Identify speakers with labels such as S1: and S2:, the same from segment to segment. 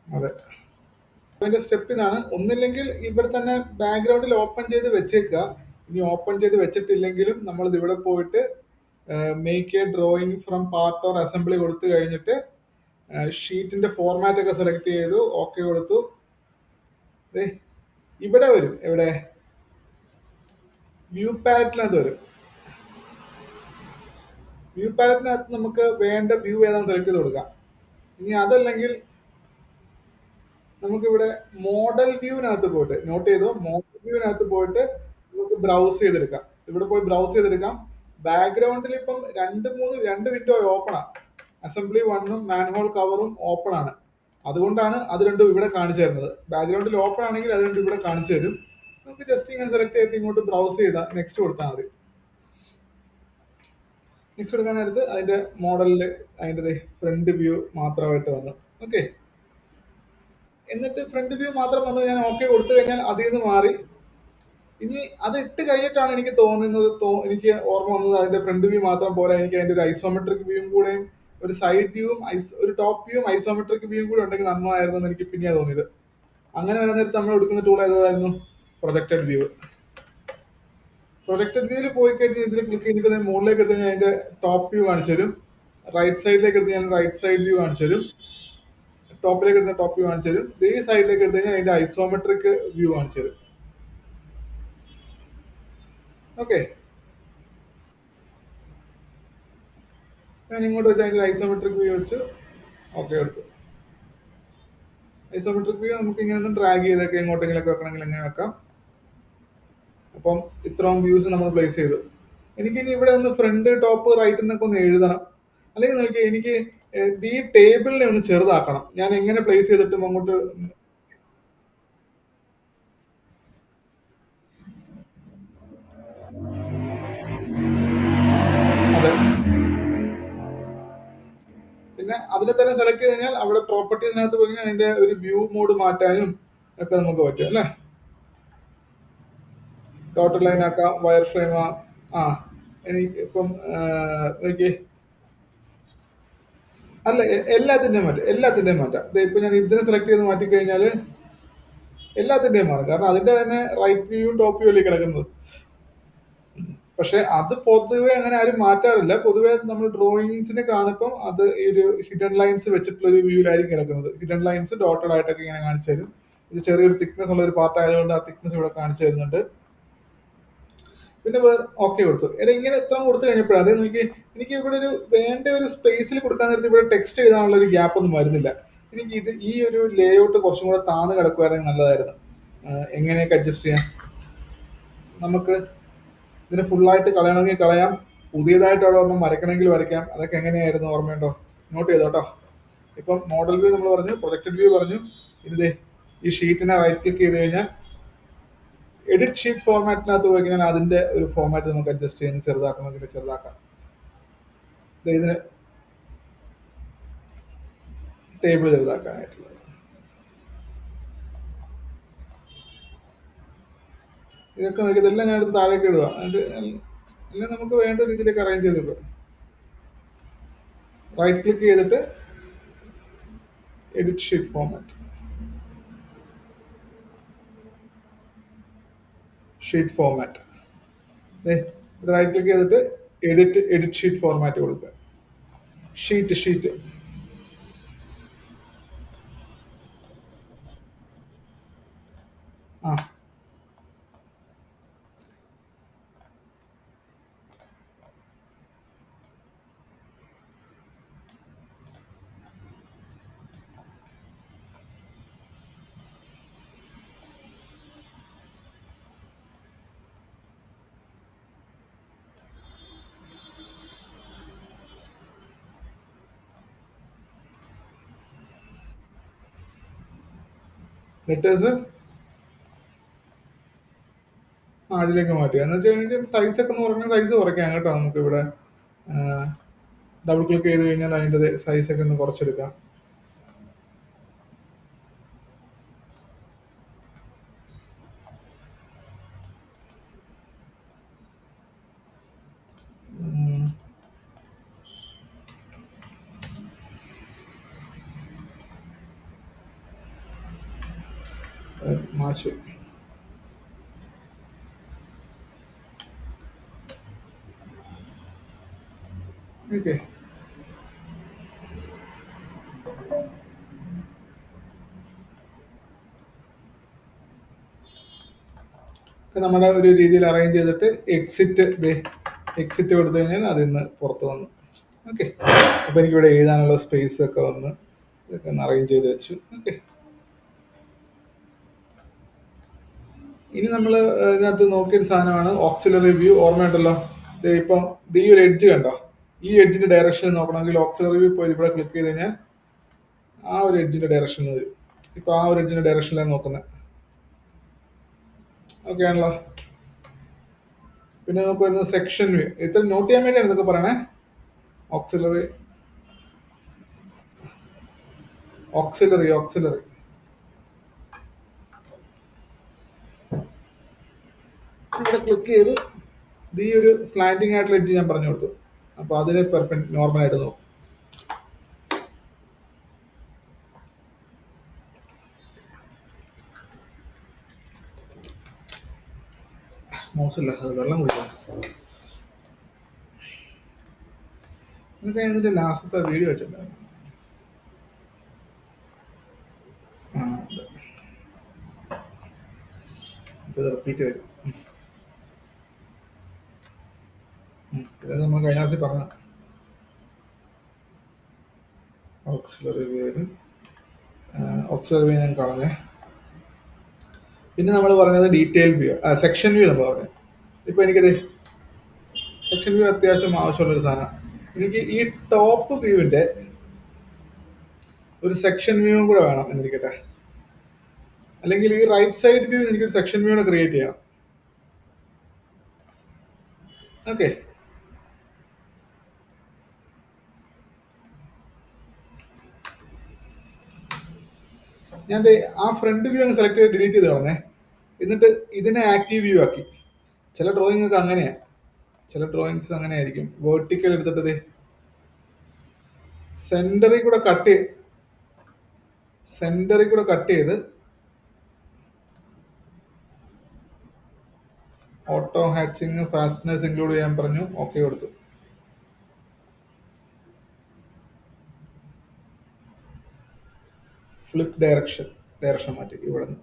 S1: അതെ. അതിന്റെ സ്റ്റെപ്പ് ഇതാണ്. ഒന്നില്ലെങ്കിൽ ഇവിടെ തന്നെ ബാക്ക്ഗ്രൗണ്ടിൽ ഓപ്പൺ ചെയ്ത് വെച്ചേക്കുക. ഇനി ഓപ്പൺ ചെയ്ത് വെച്ചിട്ടില്ലെങ്കിലും നമ്മൾ ഇവിടെ പോയിട്ട് make A drawing from part or assembly കൊടുത്തു കഴിഞ്ഞിട്ട് ഷീറ്റിന്റെ ഫോർമാറ്റ് ഒക്കെ സെലക്ട് ചെയ്തു, ഓക്കെ കൊടുത്തു. ദേ ഇവിടെ വരും, എവിടെ വ്യൂ പാലറ്റിനകത്ത് വരും. വ്യൂ പാലറ്റിനകത്ത് നമുക്ക് വേണ്ട വ്യൂ ഏതാണെന്ന് സെലക്ട് ചെയ്ത് കൊടുക്കാം. ഇനി അതല്ലെങ്കിൽ നമുക്കിവിടെ മോഡൽ വ്യൂവിനകത്ത് പോയിട്ട്, നോട്ട് ചെയ്തോ, മോഡൽ വ്യൂവിനകത്ത് പോയിട്ട് നമുക്ക് ബ്രൗസ് ചെയ്തെടുക്കാം. ഇവിടെ പോയി ബ്രൗസ് ചെയ്തെടുക്കാം. ബാക്ക്ഗ്രൗണ്ടിൽ ഇപ്പം രണ്ട് വിൻഡോ ഓപ്പൺ ആണ്. അസംബ്ലി വണ്ണും മാൻഹോൾ കവറും ഓപ്പൺ ആണ്. അതുകൊണ്ടാണ് അത് രണ്ടും ഇവിടെ കാണിച്ചു തരുന്നത്. ബാക്ക്ഗ്രൗണ്ടിൽ ഓപ്പൺ ആണെങ്കിൽ അത് രണ്ടും ഇവിടെ കാണിച്ചു തരും. നമുക്ക് ജസ്റ്റ് ഇങ്ങനെ സെലക്ട് ചെയ്തിട്ട് ഇങ്ങോട്ട് ബ്രൗസ് ചെയ്താൽ നെക്സ്റ്റ് കൊടുത്താൽ മതി. നെക്സ്റ്റ് എടുക്കാൻ നേരത്ത് അതിന്റെ മോഡലിൽ അതിന്റെ ഫ്രണ്ട് വ്യൂ മാത്രമായിട്ട് വന്നു. ഓക്കെ, എന്നിട്ട് ഫ്രണ്ട് വ്യൂ മാത്രം വന്നു ഞാൻ ഓക്കെ കൊടുത്തു കഴിഞ്ഞാൽ അതിൽ നിന്ന് മാറി. ഇനി അത് ഇട്ട് കഴിഞ്ഞിട്ടാണ് എനിക്ക് തോന്നുന്നത്, എനിക്ക് ഓർമ്മ വന്നത് അതിന്റെ ഫ്രണ്ട് വ്യൂ മാത്രം പോരാ, എനിക്ക് അതിന്റെ ഒരു ഐസോമെട്രിക് വ്യൂവും കൂടെയും ഒരു സൈഡ് വ്യൂവും ഒരു ടോപ്പ് വ്യൂവും ഐസോമെട്രിക് വ്യൂവും കൂടെ ഉണ്ടെങ്കിൽ നന്നായിരുന്നു എന്ന് എനിക്ക് പിന്നെയാണ് തോന്നിയത്. അങ്ങനെ വരുന്ന നേരത്ത് നമ്മൾ എടുക്കുന്ന ടൂൾ ഏതായിരുന്നു? Projected view. പ്രൊജക്റ്റഡ് വ്യൂവിൽ പോയി കഴിഞ്ഞാൽ ഇതിൽ ക്ലിക്ക് ചെയ്തിട്ട് മുകളിലേക്ക് എടുത്ത് കഴിഞ്ഞാൽ അതിന്റെ ടോപ്പ് വ്യൂ കാണിച്ചു തരും. റൈറ്റ് സൈഡിലേക്ക് എടുത്ത് ഞാൻ റൈറ്റ് സൈഡ് വ്യൂ കാണിച്ചു തരും. ടോപ്പിലേക്ക് എടുത്ത ടോപ്പ് വ്യൂ കാണിച്ചു തരും. ഈ സൈഡിലേക്ക് എടുത്ത് കഴിഞ്ഞാൽ അതിന്റെ ഐസോമെട്രിക് വ്യൂ കാണിച്ചു തരും. ഓക്കെ, ഞാൻ ഇങ്ങോട്ട് വെച്ച് അതിന്റെ ഐസോമെട്രിക് വ്യൂ വെച്ച് ഓക്കെ എടുത്തു. ഐസോമെട്രിക് വ്യൂ നമുക്ക് ഇങ്ങനെ ഒന്ന് ഡ്രാഗ് ചെയ്തൊക്കെ എങ്ങോട്ടെങ്കിലൊക്കെ വെക്കണമെങ്കിൽ എങ്ങനെ വെക്കാം. അപ്പം ഇത്രയും വ്യൂസ് നമ്മൾ പ്ലേസ് ചെയ്തു. എനിക്കിനി ഇവിടെ ഒന്ന് ഫ്രണ്ട് ടോപ്പ് റൈറ്റ് എന്നൊക്കെ ഒന്ന് എഴുതണം. അല്ലെങ്കിൽ നോക്കി എനിക്ക് ഈ ടേബിളിനെ ഒന്ന് ചെറുതാക്കണം. ഞാൻ എങ്ങനെ പ്ലേസ് ചെയ്തിട്ടും അങ്ങോട്ട്. അതെ, പിന്നെ അതിനെ തന്നെ സെലക്ട് ചെയ്ത് കഴിഞ്ഞാൽ അവിടെ പ്രോപ്പർട്ടീസിനകത്ത് പോയി കഴിഞ്ഞാൽ അതിന്റെ ഒരു വ്യൂ മോഡ് മാറ്റാനും ഒക്കെ നമുക്ക് പറ്റും അല്ലേ. ഡോട്ടർ ലൈൻ ആക്കാം, വയർ ഫ്രെയിം ആ എനിക്ക് ഇപ്പം എനിക്ക് അല്ല എല്ലാത്തിന്റെയും മാറ്റാം. ഇപ്പൊ ഞാൻ ഇതിനെ സെലക്ട് ചെയ്ത് മാറ്റി കഴിഞ്ഞാൽ എല്ലാത്തിന്റെയും മാറും. കാരണം അതിന്റെ തന്നെ റൈറ്റ് വ്യൂവും ടോപ്പ് വ്യൂ അല്ലേ കിടക്കുന്നത്. പക്ഷെ അത് പൊതുവെ അങ്ങനെ ആരും മാറ്റാറില്ല. പൊതുവെ നമ്മൾ ഡ്രോയിങ്സിന് കാണുമ്പം അത് ഈ ഒരു ഹിഡൻ ലൈൻസ് വെച്ചിട്ടുള്ള ഒരു വ്യൂവിലായിരിക്കും കിടക്കുന്നത്. ഹിഡൻ ലൈൻസ് ഡോട്ടഡ് ആയിട്ടൊക്കെ ഇങ്ങനെ കാണിച്ചു തരും. ഇത് ചെറിയൊരു തിക്നെസ് ഉള്ള ഒരു പാർട്ട് ആയതുകൊണ്ട് ആ തിക്നെസ് ഇവിടെ കാണിച്ചു തരുന്നുണ്ട്. പിന്നെ വേറെ ഓക്കെ കൊടുത്തു. എടാ ഇങ്ങനെ ഇത്ര കൊടുത്തു കഴിഞ്ഞപ്പോഴാണ് അതേ നോക്കി എനിക്ക് ഇവിടെ ഒരു വേണ്ട ഒരു സ്പേസിൽ കൊടുക്കാൻ നേരത്തെ ഇവിടെ ടെക്സ്റ്റ് എഴുതാനുള്ള ഒരു ഗ്യാപ്പ് ഒന്നും വരുന്നില്ല. എനിക്ക് ഇത് ഈ ഒരു ലേ ഔട്ട് കുറച്ചും കൂടെ താന്ന് കിടക്കുമായിരുന്നെങ്കിൽ നല്ലതായിരുന്നു. എങ്ങനെയൊക്കെ അഡ്ജസ്റ്റ് ചെയ്യാം നമുക്ക്? ഇതിന് ഫുള്ളായിട്ട് കളയണമെങ്കിൽ കളയാം, പുതിയതായിട്ട് അവിടെ ഒന്നും വരയ്ക്കണമെങ്കിൽ വരയ്ക്കാം. അതൊക്കെ എങ്ങനെയായിരുന്നു ഓർമ്മയുണ്ടോ? നോട്ട് ചെയ്തോട്ടോ. ഇപ്പം മോഡൽ വ്യൂ നമ്മൾ പറഞ്ഞു, പ്രൊജക്റ്റഡ് വ്യൂ പറഞ്ഞു. ഇത് ഈ ഷീറ്റിനെ റൈറ്റ് ക്ലിക്ക് ചെയ്ത് കഴിഞ്ഞാൽ എഡിറ്റ് ഷീറ്റ് ഫോർമാറ്റിനകത്ത് പോയി കഴിഞ്ഞാൽ അതിന്റെ ഒരു ഫോർമാറ്റ് നമുക്ക് അഡ്ജസ്റ്റ് ചെയ്യാൻ, ചെറുതാക്കണമെങ്കിൽ ചെറുതാക്കാം. ഇതിന് ടേബിൾ ചെറുതാക്കാനായിട്ടുള്ളത്. ഇതൊക്കെ നോക്കി ഇതെല്ലാം ഞാൻ എടുത്ത് താഴേക്ക് ഇടുക. എന്നിട്ട് എല്ലാം നമുക്ക് വേണ്ട രീതിയിലേക്ക് അറേഞ്ച് ചെയ്ത് വെക്കുക. റൈറ്റ് ക്ലിക്ക് ചെയ്തിട്ട് edit sheet format, sheet format. Right click ചെയ്തിട്ട് എഡിറ്റ് ഷീറ്റ് ഫോർമാറ്റ് കൊടുക്കുക. ഷീറ്റ് ആ ലെറ്റേഴ്സ് അതിലേക്ക് മാറ്റുക എന്ന് വെച്ചാൽ എനിക്ക് സൈസ് ഒക്കെ എന്ന് പറഞ്ഞാൽ സൈസ് കുറയ്ക്കാം കേട്ടോ. നമുക്ക് ഇവിടെ ഡബിൾ ക്ലിക്ക് ചെയ്ത് കഴിഞ്ഞാൽ അതിൻ്റെ സൈസ് ഒക്കെ ഒന്ന് കുറച്ചെടുക്കാം. മാച്ചു. ഓക്കെ. നമ്മുടെ ഒരു രീതിയിൽ അറേഞ്ച് ചെയ്തിട്ട് എക്സിറ്റ് കൊടുത്തു കഴിഞ്ഞാൽ അതിൽ നിന്ന് പുറത്ത് വന്നു. ഓക്കെ. അപ്പോൾ എനിക്കിവിടെ എഴുതാനുള്ള സ്പേസ് ഒക്കെ വന്ന് ഇതൊക്കെ ഒന്ന് അറേഞ്ച് ചെയ്ത് വെച്ചു. ഓക്കെ. ഇനി നമ്മൾ ഇതിനകത്ത് നോക്കിയൊരു സാധനമാണ് ഓക്സിലറി വ്യൂ. ഓർമ്മയുണ്ടല്ലോ, ഇപ്പം ഈ ഒരു എഡ്ജ് കണ്ടോ, ഈ എഡ്ജിന്റെ ഡയറക്ഷൻ നോക്കണമെങ്കിൽ ഓക്സിലറി വ്യൂ പോയി ഇവിടെ ക്ലിക്ക് ചെയ്ത് കഴിഞ്ഞാൽ ആ ഒരു എഡ്ജിന്റെ ഡയറക്ഷൻ വരും. ഇപ്പൊ ആ ഒരു എഡ്ജിന്റെ ഡയറക്ഷനിലാണ് നോക്കുന്നത്. ഓക്കെ ആണല്ലോ. പിന്നെ നമുക്ക് വരുന്നത് സെക്ഷൻ വ്യൂ. ഇത്ര നോട്ട് ചെയ്യാൻ വേണ്ടിയാണ് ഇതൊക്കെ പറയണേ. ഓക്സിലറി ഓക്സിലറി ഓക്സിലറി ഇവിടെ ക്ലിക്ക് ചെയ്ത് ഈ ഒരു സ്ലാൻഡിങ് ആയിട്ടുള്ള എഡ്ജ് ഞാൻ പറഞ്ഞു കൊടുത്തു. അപ്പൊ അതിനെ നോർമലായിട്ട് നോക്കും. മോശമല്ല, അത് വെള്ളം കുടിക്കാം. നിങ്ങൾക്ക് അതിന്റെ ലാസ്റ്റത്തെ വീഡിയോ വെച്ചിട്ടുണ്ടായിരുന്നു. ഇത് റിപ്പീറ്റ് വരും. ഇത് നമ്മൾ കഴിഞ്ഞ ക്ലാസ്സിൽ പറഞ്ഞ ഓക്സിലറി വ്യൂ വരും. ഓക്സിലറി വ്യൂ ഞാൻ കളഞ്ഞേ. പിന്നെ നമ്മൾ പറഞ്ഞത് ഡീറ്റെയിൽ വ്യൂ, സെക്ഷൻ വ്യൂ നമ്മൾ പറഞ്ഞു. ഇപ്പൊ എനിക്കത് സെക്ഷൻ വ്യൂ അത്യാവശ്യം ആവശ്യമുള്ളൊരു സാധനം. എനിക്ക് ഈ ടോപ്പ് വ്യൂവിന്റെ ഒരു സെക്ഷൻ വ്യൂ കൂടെ വേണം എന്നിരിക്കട്ടെ. അല്ലെങ്കിൽ ഈ റൈറ്റ് സൈഡ് വ്യൂ എനിക്കൊരു സെക്ഷൻ വ്യൂ കൂടെ ക്രിയേറ്റ് ചെയ്യണം. ഓക്കെ. ഞാൻ ആ ഫ്രണ്ട് വ്യൂ അങ്ങ് സെലക്ട് ചെയ്ത് ഡിലീറ്റ് ചെയ്ത് കളഞ്ഞേ. എന്നിട്ട് ഇതിനെ ആക്റ്റീവ് വ്യൂ ആക്കി. ചില ഡ്രോയിങ് ഒക്കെ അങ്ങനെയാണ്. ചില ഡ്രോയിങ്സ് അങ്ങനെ ആയിരിക്കും. വേർട്ടിക്കൽ എടുത്തിട്ട് സെന്ററിൽ കൂടെ കട്ട് ചെയ്ത് ഓട്ടോ ഹാച്ചിങ് ഫാസ്റ്റ്നെസ് ഇൻക്ലൂഡ് ചെയ്യാൻ പറഞ്ഞു. ഓക്കെ കൊടുത്തു. ഫ്ലിപ്പ് ഡയറക്ഷൻ മാറ്റി ഇവിടെ നിന്ന്.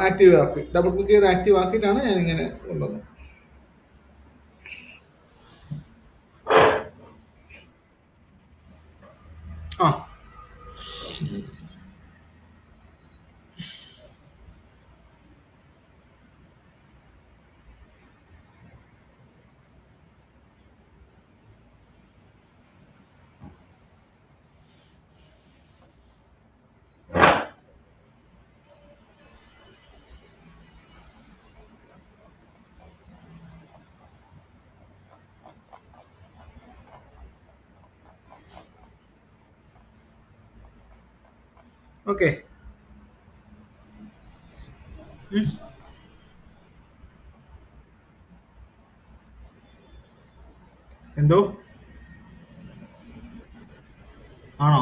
S1: ആക്റ്റീവ് ആക്കി. ഡബിൾ ക്ലിക്ക് ചെയ്ത് ആക്റ്റീവ് ആക്കിയിട്ടാണ് ഞാൻ ഇങ്ങനെ കൊണ്ടുവന്നത്. ആ ഓക്കെ. എന്തോ ആണോ?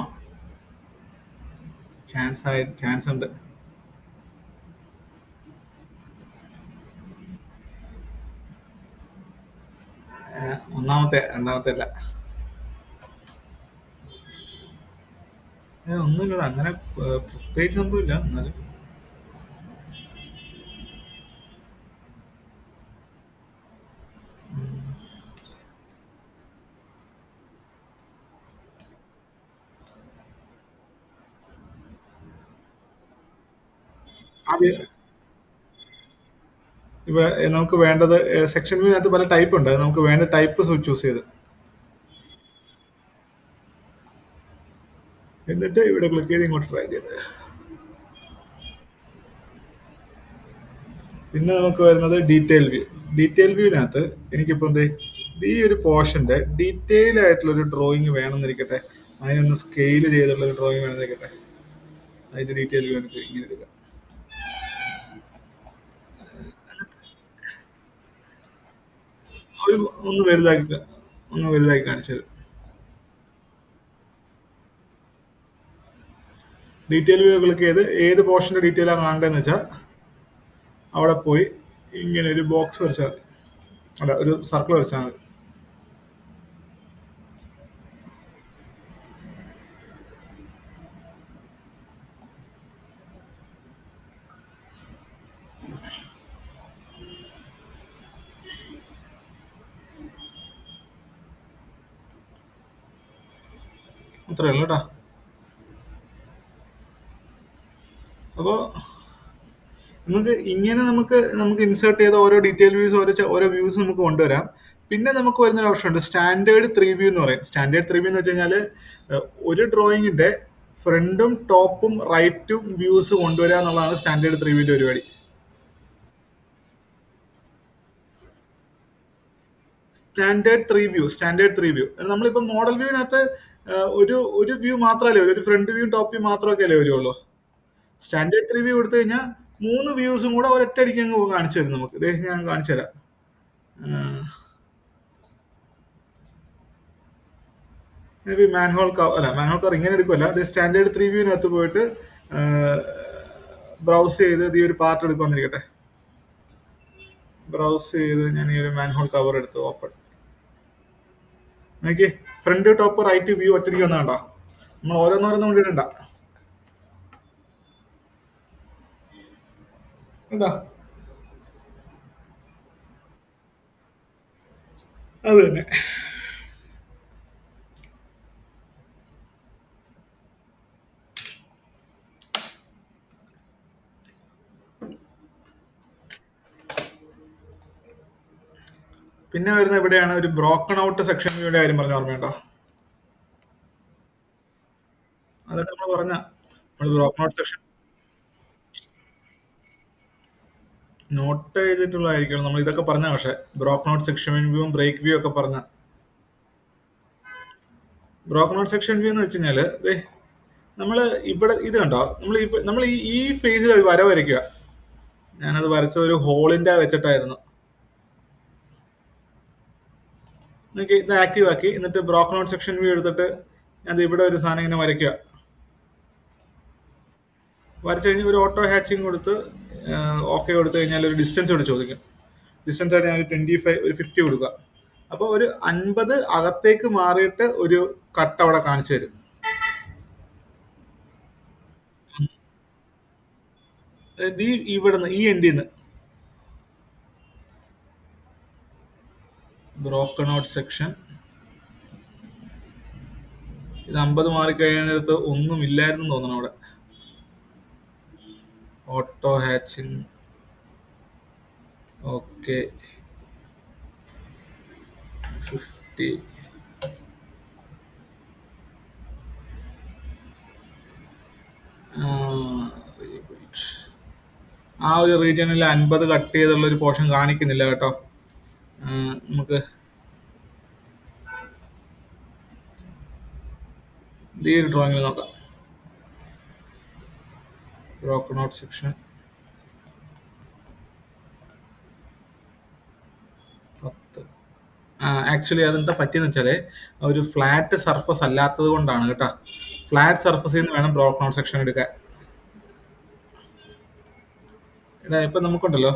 S1: ചാൻസ് ഉണ്ട്. രണ്ടാമത്തെ അല്ല. ഒന്നുമില്ല, അങ്ങനെ പ്രത്യേകിച്ച് സംഭവമില്ല. എന്നാലും ആദ്യം ഇവിടെ നമുക്ക് വേണ്ടത് സെക്ഷൻ വ്യൂവിനകത്ത് പല ടൈപ്പ് ഉണ്ട്. നമുക്ക് വേണ്ട ടൈപ്പ് ചൂസ് ചെയ്ത് എന്നിട്ട് ഇവിടെ ക്ലിക്ക് ചെയ്ത് ഇങ്ങോട്ട് ട്രൈ ചെയ്ത്. പിന്നെ നമുക്ക് വരുന്നത് ഡീറ്റെയിൽ വ്യൂവിനകത്ത് എനിക്കിപ്പോൾ ഈ ഒരു പോർഷന്റെ ഡീറ്റെയിൽ ആയിട്ടുള്ള ഒരു ഡ്രോയിങ് വേണമെന്നിരിക്കട്ടെ. അതിനൊന്ന് സ്കെയിൽ ചെയ്തുള്ള ഒരു ഡ്രോയിങ് വേണമെന്നിരിക്കട്ടെ. അതിന്റെ ഡീറ്റെയിൽ വ്യൂ എനിക്ക് ഇങ്ങനെ എടുക്കാം. ഒരു ഒന്ന് വലുതാക്കി കാണിച്ചത്. ഡീറ്റെയിൽ വ്യൂ ക്ലിക്ക് ചെയ്ത് ഏത് പോർഷന്റെ ഡീറ്റെയിലാണ് കാണേണ്ടതെന്ന് വെച്ചാൽ അവിടെ പോയി ഇങ്ങനെ ഒരു ബോക്സ് വരച്ചാൽ മതി. അല്ല, ഒരു സർക്കിൾ വരച്ചാൽ മതി. അത്രേ ഉള്ളൂ കേട്ടോ. അപ്പോൾ നമുക്ക് ഇങ്ങനെ നമുക്ക് ഇൻസേർട്ട് ചെയ്ത ഓരോ ഡീറ്റെയിൽ വ്യൂസ് ഓരോ വ്യൂസ് നമുക്ക് കൊണ്ടുവരാം. പിന്നെ നമുക്ക് വരുന്നൊരു ഓപ്ഷൻ ഉണ്ട്, സ്റ്റാൻഡേർഡ് 3 വ്യൂ എന്ന് പറയും. സ്റ്റാൻഡേർഡ് 3 വ്യൂ എന്ന് വെച്ച് കഴിഞ്ഞാൽ ഒരു ഡ്രോയിങ്ങിന്റെ ഫ്രണ്ടും ടോപ്പും റൈറ്റും വ്യൂസ് കൊണ്ടുവരിക എന്നുള്ളതാണ് സ്റ്റാൻഡേർഡ് 3 വ്യൂന്റെ പരിപാടി. സ്റ്റാൻഡേർഡ് 3 വ്യൂ നമ്മളിപ്പോൾ മോഡൽ വ്യൂവിനകത്ത് ഒരു വ്യൂ മാത്രമല്ലേ വരും, ഒരു ഫ്രണ്ട് വ്യൂ ടോപ്പ് വ്യൂ മാത്രമൊക്കെ അല്ലേ വരുള്ളൂ. സ്റ്റാൻഡേർഡ് 3 വ്യൂ കൊടുത്തു കഴിഞ്ഞാൽ 3 വ്യൂസും കൂടെ ഒരൊറ്റയടിക്ക് അങ്ങ് കാണിച്ചു തരും നമുക്ക്. ഞാൻ കാണിച്ചു തരാം. മേ ബി മാൻഹോൾ കവർ ഇങ്ങനെ എടുക്കുമല്ല. അത് സ്റ്റാൻഡേർഡ് 3 വ്യൂവിനകത്ത് പോയിട്ട് ബ്രൗസ് ചെയ്ത് ഈ ഒരു പാർട്ട് എടുക്കുമെന്നിരിക്കട്ടെ. ബ്രൗസ് ചെയ്ത് ഞാൻ ഈ ഒരു മാൻഹോൾ കവർ എടുത്ത് ഓപ്പൺ നോക്കി. ഫ്രണ്ട് ടോപ്പ് റൈറ്റ് വ്യൂ ഒറ്റയ്ക്ക് വന്ന കണ്ടോ. നമ്മൾ ഓരോന്നോരോന്നും കൊണ്ടിടണ്ട കണ്ടോ. അത് തന്നെ. പിന്നെ വരുന്ന എവിടെയാണ് ഒരു ബ്രോക്കൺ ഔട്ട് സെക്ഷൻ വ്യൂയുടെ കാര്യം പറഞ്ഞ ഓർമ്മയുണ്ടോ? അതൊക്കെ നമ്മൾ പറഞ്ഞ ബ്രോക്കൺ ഔട്ട് സെക്ഷൻ നോട്ട് ചെയ്തിട്ടുള്ളതായിരിക്കണം നമ്മൾ ഇതൊക്കെ പറഞ്ഞ. പക്ഷെ ബ്രോക്കൺ ഔട്ട് സെക്ഷൻ വ്യൂവും ബ്രേക്ക് വ്യൂ ഒക്കെ പറഞ്ഞ. ബ്രോക്കൺ ഔട്ട് സെക്ഷൻ വ്യൂ എന്ന് വെച്ച് കഴിഞ്ഞാല് നമ്മൾ ഇവിടെ ഇത് കണ്ടോ, നമ്മൾ ഈ ഫേസിൽ ഒരു വര വരയ്ക്കുക. ഞാനത് വരച്ചത് ഒരു ഹോളിന്റെ വെച്ചിട്ടായിരുന്നു. നിങ്ങൾക്ക് ഇത് ആക്റ്റീവ് ആക്കി എന്നിട്ട് ബ്രോക്കൺ ഔട്ട് സെക്ഷൻ വ്യൂ എടുത്തിട്ട് ഞാൻ ഇവിടെ ഒരു സാധനം ഇങ്ങനെ വരയ്ക്കുക. വരച്ചു കഴിഞ്ഞ് ഒരു ഓട്ടോ ഹാച്ചിങ് കൊടുത്ത് ഓക്കെ കൊടുത്തു കഴിഞ്ഞാൽ ഒരു ഡിസ്റ്റൻസ് ഇവിടെ ചോദിക്കും. ഡിസ്റ്റൻസ് ആയിട്ട് ഞാൻ ഒരു 25 ഒരു 50 കൊടുക്കുക. അപ്പോൾ ഒരു 50 അകത്തേക്ക് മാറിയിട്ട് ഒരു കട്ട് അവിടെ കാണിച്ചു തരും. ഇവിടുന്ന് ഈ എൻഡിൽ നിന്ന് ബ്രോക്കൺ ഔട്ട് സെക്ഷൻ ഇത് 50 മാറിക്കഴിഞ്ഞിടത്ത് ഒന്നും ഇല്ലായിരുന്നു തോന്നണം അവിടെ. Auto hatching okay 50. ആ ഒരു റീജിയനിൽ 50 കട്ട് ചെയ്തുള്ള ഒരു പോർഷൻ കാണിക്കുന്നില്ല കേട്ടോ. നമുക്ക് ഈ ഒരു ഡ്രോയിങ്ങിൽ നോക്കാം. Broken out section 10. ആക്ച്വലി അതെന്താ പറ്റിയെന്ന് വെച്ചാല് ഒരു ഫ്ലാറ്റ് സർഫസ് അല്ലാത്തത് കൊണ്ടാണ് കേട്ടോ. ഫ്ലാറ്റ് സർഫസിൽ നിന്ന് വേണം ബ്രോക്കൺ ഔട്ട് സെക്ഷൻ എടുക്കാൻ. ഇപ്പൊ നമുക്കുണ്ടല്ലോ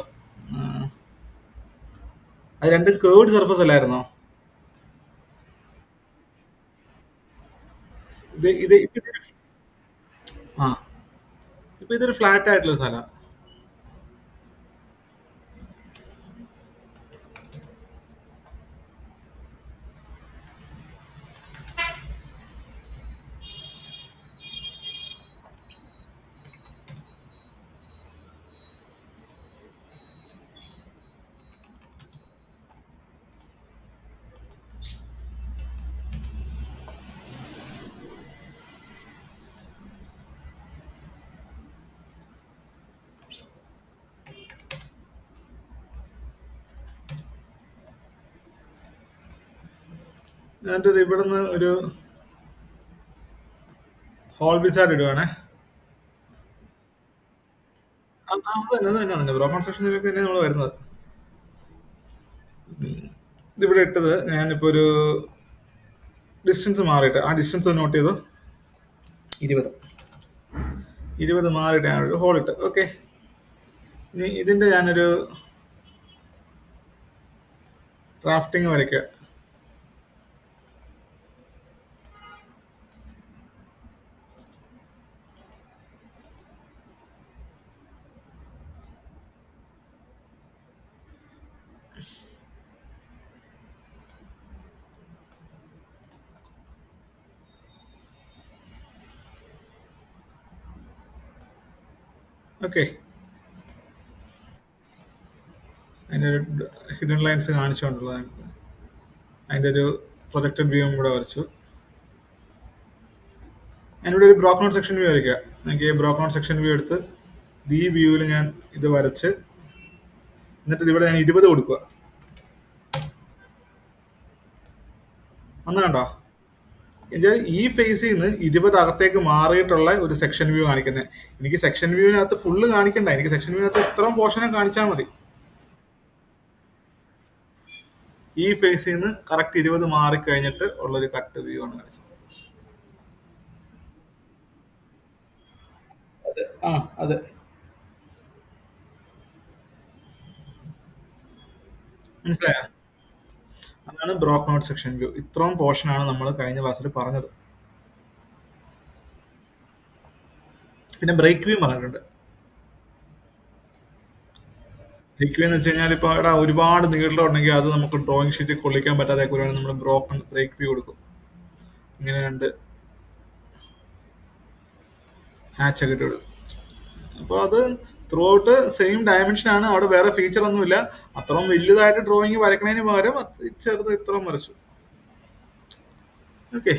S1: അത് രണ്ട് കേർഡ് സർഫസ് അല്ലായിരുന്നോ? ഇപ്പൊ ഇതൊരു ഫ്ലാറ്റ് ആയിട്ടുള്ള സ്ഥലം. എന്നിട്ട് ഇവിടുന്ന് ഒരു ഹോൾ വിസാർഡ് ഇടുവാണേ. തന്നെ ബ്രോക്കൺ സെക്ഷനിലേക്ക് തന്നെ നമ്മൾ വരുന്നത്. ഇതിവിടെ ഇട്ടത് ഞാനിപ്പോ ഒരു ഡിസ്റ്റൻസ് മാറിയിട്ട് ആ ഡിസ്റ്റൻസ് നോട്ട് ചെയ്തു 20. 20 മാറിയിട്ട് ഞാനൊരു ഹോൾ ഇട്ട്. ഓക്കെ, ഇനി ഇതിന്റെ ഞാനൊരു ഡ്രാഫ്റ്റിംഗ് വരയ്ക്കുക. ഓക്കെ, അതിൻ്റെ ഒരു ഹിഡൻ ലൈൻസ് കാണിച്ചുകൊണ്ടുള്ളത് അതിൻ്റെ ഒരു പ്രൊജക്റ്റഡ് വ്യൂ കൂടെ വരച്ചു. ഞാനിവിടെ ഒരു ബ്രോക്ക് ഔട്ട് സെക്ഷൻ വ്യൂ വരയ്ക്കുക. എനിക്ക് ബ്രോക്ക് ഔട്ട് സെക്ഷൻ വ്യൂ എടുത്ത് ഈ വ്യൂവിൽ ഞാൻ ഇത് വരച്ച് എന്നിട്ട് ഇവിടെ ഞാൻ 20 കൊടുക്കുക. ഒന്ന് കണ്ടോ, എന്നുവെച്ചാൽ ഈ ഫേസിൽ നിന്ന് 20 അകത്തേക്ക് മാറിയിട്ടുള്ള ഒരു സെക്ഷൻ വ്യൂ കാണിക്കുന്നത്. എനിക്ക് സെക്ഷൻ വ്യൂവിനകത്ത് ഫുള്ള് കാണിക്കണ്ട, എനിക്ക് സെക്ഷൻ വ്യൂവിനകത്ത് ഇത്രയും പോർഷനെ കാണിച്ചാൽ മതി. ഈ ഫേസിൽ നിന്ന് കറക്റ്റ് 20 മാറിക്കഴിഞ്ഞിട്ട് ഉള്ളൊരു കട്ട് വ്യൂ ആണ് കാണിച്ചത്. ആ അതെ, മനസ്സിലായോ? അതാണ് ബ്രോക്ക് ഔട്ട് സെക്ഷൻ വ്യൂ. ഇത്രയും പോർഷൻ ആണ് നമ്മൾ കഴിഞ്ഞ ക്ലാസ്സിൽ പറഞ്ഞത്. പിന്നെ ബ്രേക്ക് വ്യൂ പറഞ്ഞിട്ടുണ്ട്. ബ്രേക്ക് വ്യൂ എന്ന് വെച്ച് കഴിഞ്ഞാൽ ഇപ്പോൾ ഇവിടെ ഒരുപാട് നീളമുണ്ടെങ്കിൽ അത് നമുക്ക് ഡ്രോയിങ് ഷീറ്റിൽ കൊള്ളിക്കാൻ പറ്റാതെ നമ്മൾ ബ്രോക്കൺ ബ്രേക്ക് വ്യൂ കൊടുക്കും. ഇങ്ങനെ രണ്ട് ഹാച്ച് ഒക്കെ ഇട്ട്. അപ്പോൾ അത് ത്രൂ ഔട്ട് സെയിം ഡയമെൻഷൻ ആണ്, അവിടെ വേറെ ഫീച്ചർ ഒന്നുമില്ല. അത്രയും വലുതായിട്ട് ഡ്രോയിങ് വരയ്ക്കുന്നതിന് പകരം ചെറുത് ഇത്രയും വരച്ചു. ഓക്കെ,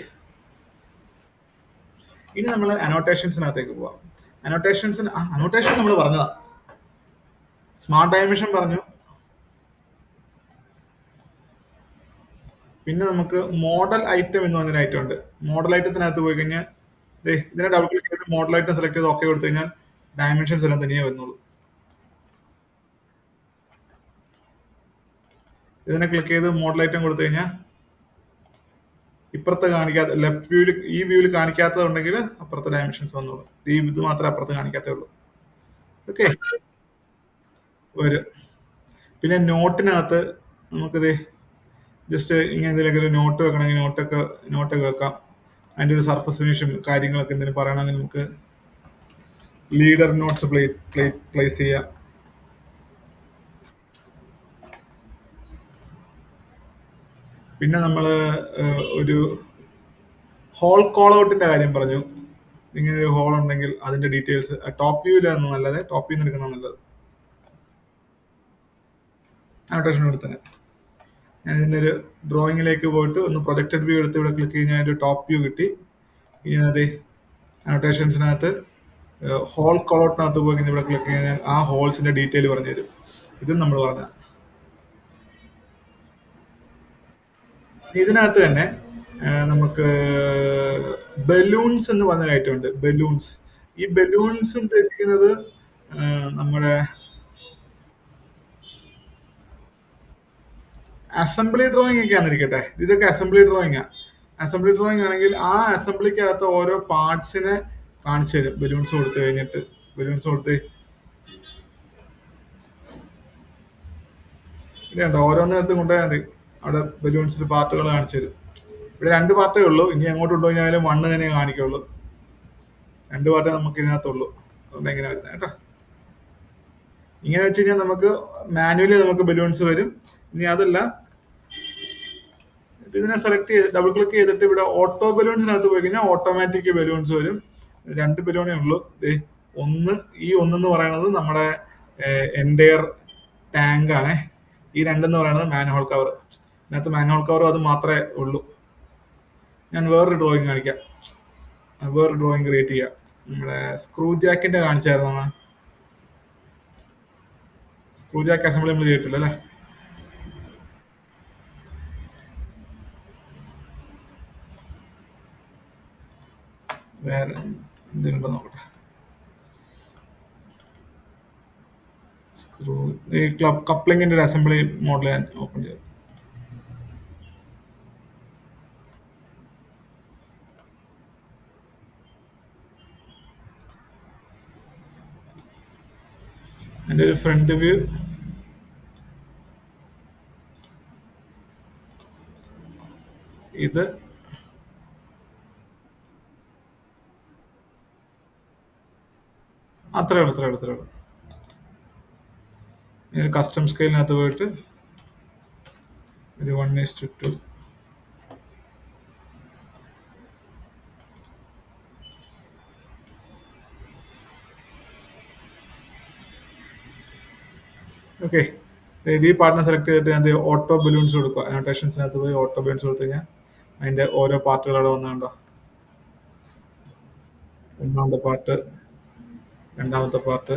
S1: ഇനി നമ്മൾ അനോട്ടേഷൻസിനകത്തേക്ക് പോവാം. അനോട്ടേഷൻ നമ്മൾ പറഞ്ഞതാ. സ്മാർട്ട് ഡയമെൻഷൻ പറഞ്ഞു. പിന്നെ നമുക്ക് മോഡൽ ഐറ്റം എന്ന് പറഞ്ഞൊരു ഐറ്റം ഉണ്ട്. മോഡൽ ഐറ്റത്തിനകത്ത് പോയി കഴിഞ്ഞാൽ ഇതിനെ ഡബിൾ ക്ലിക്ക് ചെയ്ത് മോഡൽ ഐറ്റം സെലക്ട് ചെയ്ത് ഓക്കെ കൊടുത്തു കഴിഞ്ഞാൽ ഡയമെൻഷൻസ് എല്ലാം തനിയെ വരുന്നുള്ളൂ. ഇതിനെ ക്ലിക്ക് ചെയ്ത് മോഡൽ ഐറ്റം കൊടുത്തു കഴിഞ്ഞാൽ ഇപ്പുറത്ത് കാണിക്കാത്ത ലെഫ്റ്റ് വ്യൂവിൽ ഈ വ്യൂവിൽ കാണിക്കാത്തതുണ്ടെങ്കിൽ അപ്പുറത്തെ ഡയമെൻഷൻസ് വന്നോളൂ. ഇത് മാത്രമേ അപ്പുറത്ത് കാണിക്കാത്തേ ഉള്ളൂ. ഓക്കെ, വരും. പിന്നെ നോട്ടിനകത്ത് നമുക്കിത് ജസ്റ്റ് ഇങ്ങനെ എന്തെങ്കിലും ഒരു നോട്ട് വെക്കണമെങ്കിൽ നോട്ടൊക്കെ വെക്കാം. അതിൻ്റെ ഒരു സർഫസ് ഫിനിഷും കാര്യങ്ങളൊക്കെ എന്തെങ്കിലും പറയണമെങ്കിൽ നമുക്ക് ലീഡർ നോട്ട്സ് പ്ലേസ് ചെയ്യാം. പിന്നെ നമ്മൾ ഒരു ഹോൾ കോൾ ഔട്ടിന്റെ കാര്യം പറഞ്ഞു. ഇങ്ങനെ ഒരു ഹോൾ ഉണ്ടെങ്കിൽ അതിന്റെ ഡീറ്റെയിൽസ് ടോപ്പ് വ്യൂവിലാണ് നല്ലത്, ടോപ്പ് വ്യൂ എടുക്കുന്ന നല്ലത്. അനോട്ടേഷൻ എടുത്ത് തന്നെ ഞാൻ ഇതിൻ്റെ ഒരു ഡ്രോയിങ്ങിലേക്ക് പോയിട്ട് ഒന്ന് പ്രൊജക്റ്റഡ് വ്യൂ എടുത്ത് ഇവിടെ ക്ലിക്ക് കഴിഞ്ഞാൽ അതിൻ്റെ ടോപ്പ് വ്യൂ കിട്ടി. ഇനി അതെ അനോട്ടേഷൻസിനകത്ത് ഹോൾ കോളൗട്ടിനകത്ത് പോയി ഇവിടെ ക്ലിക്ക് കഴിഞ്ഞാൽ ആ ഹോൾസിന്റെ ഡീറ്റെയിൽ പറഞ്ഞു തരും. ഇതും നമ്മൾ പറഞ്ഞ ഇതിനകത്ത് തന്നെ നമുക്ക് ബലൂൺസ് എന്ന് പറഞ്ഞ ഐറ്റം ഉണ്ട്. ബലൂൺസ്, ഈ ബലൂൺസ് ഉദ്ദേശിക്കുന്നത് നമ്മുടെ അസംബ്ലി ഡ്രോയിങ് ഒക്കെ ആണെന്നിരിക്കട്ടെ. ഇതൊക്കെ അസംബ്ലി ഡ്രോയിങ് ആണ്. അസംബ്ലി ഡ്രോയിങ് ആണെങ്കിൽ ആ അസംബ്ലിക്കകത്ത് ഓരോ പാർട്സിനെ കാണിച്ചു തരും. ബലൂൺസ് കൊടുത്തു കഴിഞ്ഞിട്ട് ബലൂൺസ് കൊടുത്ത് ഇതുണ്ടോ, ഓരോന്നിനടുത്ത് കൊണ്ടുപോയാൽ മതി. അവിടെ ബലൂൺസിന്റെ പാർട്ടുകൾ കാണിച്ചു തരും. ഇവിടെ 2 പാർട്ടേ ഉള്ളൂ. ഇനി അങ്ങോട്ട് കൊണ്ടുപോയാലും 1 തന്നെ കാണിക്കുള്ളൂ. 2 പാർട്ടേ നമുക്ക് ഇതിനകത്തുള്ളൂ. അതുകൊണ്ട് എങ്ങനെ വരുന്നത് കേട്ടോ. ഇങ്ങനെ വെച്ച് കഴിഞ്ഞാൽ നമുക്ക് മാനുവലി നമുക്ക് ബലൂൺസ് വരും. ഇനി അതല്ല, ഇതിനെ സെലക്ട് ചെയ്ത് ഡബിൾ ക്ലിക്ക് ചെയ്തിട്ട് ഇവിടെ ഓട്ടോ ബലൂൺസിനകത്ത് പോയി കഴിഞ്ഞാൽ ഓട്ടോമാറ്റിക് ബലൂൺസ് വരും. 2 ബലൂണേ ഉള്ളൂ. ഒന്നെന്ന് പറയുന്നത് നമ്മുടെ എൻഡയർ ടാങ്ക് ആണ്. ഈ 2 എന്ന് പറയുന്നത് മാൻഹോൾ കവർ. ഇതിനകത്ത് മാൻഹോൾ കവർ അത് മാത്രമേ ഉള്ളൂ. ഞാൻ വേറൊരു ഡ്രോയിങ് കാണിക്കാം. വേറൊരു ഡ്രോയിങ് ക്രിയേറ്റ് ചെയ്യാം. നമ്മുടെ സ്ക്രൂ ജാക്കിന്റെ കാണിച്ചായിരുന്നു. സ്ക്രൂ ജാക്ക് അസംബ്ലി നമ്മൾ ചെയ്തിട്ടില്ല അല്ലേ? വേറെ എന്തിനുണ്ടോ നോക്കട്ടെ. സ്ക്രൂ ഈ കപ്ലിങ്ങിന്റെ ഒരു അസംബ്ലി മോഡൽ ഞാൻ ഓപ്പൺ ചെയ്തു. അതിന്റെ ഒരു ഫ്രണ്ട് വ്യൂ ഇത്. അത്രേ ഉള്ളൂ, അത്രേ ഉള്ളൂ, അത്രേ ഉള്ളൂ. കസ്റ്റം സ്കെയിലിനകത്ത് പോയിട്ട് ഒരു 1:2. ഓക്കെ, ഈ പാർട്ടിനെ സെലക്ട് ചെയ്തിട്ട് ഞാൻ ഓട്ടോ ബലൂൺസ് കൊടുക്കുക. അനോട്ടേഷൻസിനകത്ത് പോയി ഓട്ടോ ബലൂൺസ് കൊടുത്തു കഴിഞ്ഞാൽ അതിന്റെ ഓരോ പാർട്ടുകൾ അവിടെ വന്നുണ്ടോ. ഒന്നാമത്തെ പാർട്ട്, രണ്ടാമത്തെ പാർട്ട്,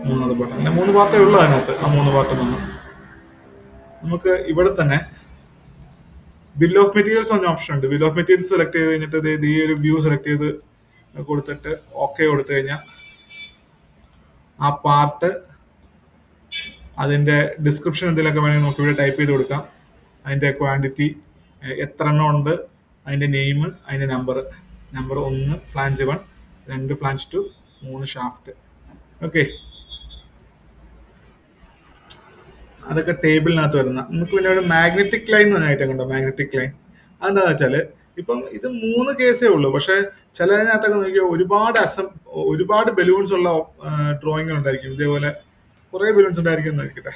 S1: മൂന്നാമത്തെ പാർട്ട്, അങ്ങനെ 3 പാർട്ടേ ഉള്ളൂ അതിനകത്ത്. ആ 3 പാർട്ട് വന്നു. നമുക്ക് ഇവിടെ തന്നെ ബിൽ ഓഫ് മെറ്റീരിയൽസ് എന്ന ഓപ്ഷൻ ഉണ്ട്. ബിൽ ഓഫ് മെറ്റീരിയൽസ് സെലക്ട് ചെയ്ത് കഴിഞ്ഞിട്ട് ഈ ഒരു വ്യൂ സെലക്ട് ചെയ്ത് കൊടുത്തിട്ട് ഓക്കെ കൊടുത്തു കഴിഞ്ഞാൽ ആ പാർട്ട് അതിന്റെ ഡിസ്ക്രിപ്ഷൻ എന്തെങ്കിലുമൊക്കെ വേണമെങ്കിൽ നമുക്ക് ഇവിടെ ടൈപ്പ് ചെയ്ത് കൊടുക്കാം. അതിന്റെ ക്വാണ്ടിറ്റി, എത്ര എണ്ണം ഉണ്ട്, അതിന്റെ നെയിം, അതിന്റെ number. Number 1 flange 1, 2 flange 2, 3 shaft. Okay, അതൊക്കെ ടേബിളിനകത്ത് വരുന്ന. നമുക്ക് പിന്നെ ഒരു മാഗ്നറ്റിക് ലൈൻ എന്ന് പറഞ്ഞ ഐറ്റം കണ്ടോ, മാഗ്നറ്റിക് ലൈൻ. അതെന്താണെന്ന് വെച്ചാൽ ഇപ്പം ഇത് 3 കേസേ ഉള്ളൂ, പക്ഷെ ചിലതിനകത്തൊക്കെ നോക്കിയാൽ ഒരുപാട് ബലൂൺസ് ഉള്ള ഡ്രോയിങ് ഉണ്ടായിരിക്കും. ഇതേപോലെ കുറെ ബലൂൺസ് ഉണ്ടായിരിക്കും എന്ന് നോക്കട്ടെ.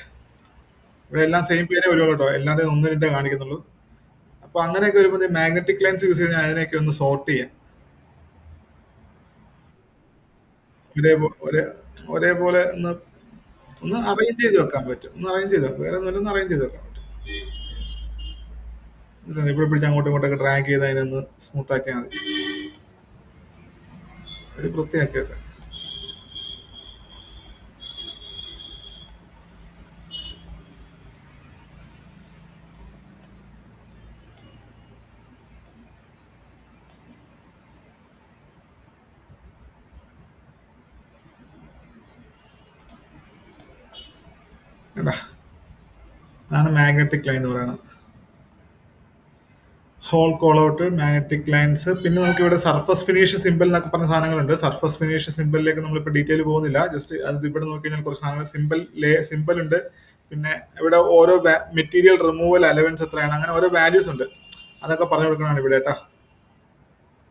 S1: ഇവിടെ എല്ലാം സെയിം പേരെ വരുള്ളൂ കേട്ടോ, എല്ലാത്തിനും 1-2 കാണിക്കുന്നുള്ളൂ. അപ്പൊ അങ്ങനെയൊക്കെ വരുമ്പോൾ മാഗ്നറ്റിക് ലൈൻസ് യൂസ് ചെയ്ത് അതിനെയൊക്കെ ഒന്ന് സോർട്ട് ചെയ്യാം. ഒരേപോലെ ഒന്ന് ഒന്ന് അറേഞ്ച് ചെയ്ത് വെക്കാൻ പറ്റും. ഒന്ന് അറേഞ്ച് ചെയ്ത് വെക്കാം, വേറെ ഒന്നും അറേഞ്ച് ചെയ്ത് വെക്കാൻ പറ്റും. ഇവിടെ പിടിച്ച് അങ്ങോട്ടും ഇങ്ങോട്ടൊക്കെ ഡ്രാഗ് ചെയ്ത് അതിനൊന്ന് സ്മൂത്ത് ആക്കിയാൽ മതി. ഒരു വൃത്തിയാക്കി വെക്കാം. കേട്ടാ, അതാണ് മാഗ്നറ്റിക് ലൈൻ എന്ന് പറയുന്നത്. Whole call out, magnetic lines. പിന്നെ നമുക്ക് ഇവിടെ സർഫസ് ഫിനിഷ് സിമ്പിൾ എന്നൊക്കെ പറഞ്ഞ സാധനങ്ങളുണ്ട്. സർഫസ് ഫിനിഷ് സിമ്പിളിലേക്ക് നമ്മളിപ്പോൾ ഡീറ്റെയിൽ പോകുന്നില്ല. ജസ്റ്റ് അത് ഇവിടെ നോക്കി കഴിഞ്ഞാൽ കുറച്ച് സാധനങ്ങൾ സിമ്പിൾ ഉണ്ട്. പിന്നെ ഇവിടെ ഓരോ മെറ്റീരിയൽ റിമൂവൽ അലവൻസ് എത്രയാണ്, അങ്ങനെ ഓരോ വാല്യൂസ് ഉണ്ട്. അതൊക്കെ പറഞ്ഞു കൊടുക്കണതാണ് ഇവിടെ കേട്ടാ.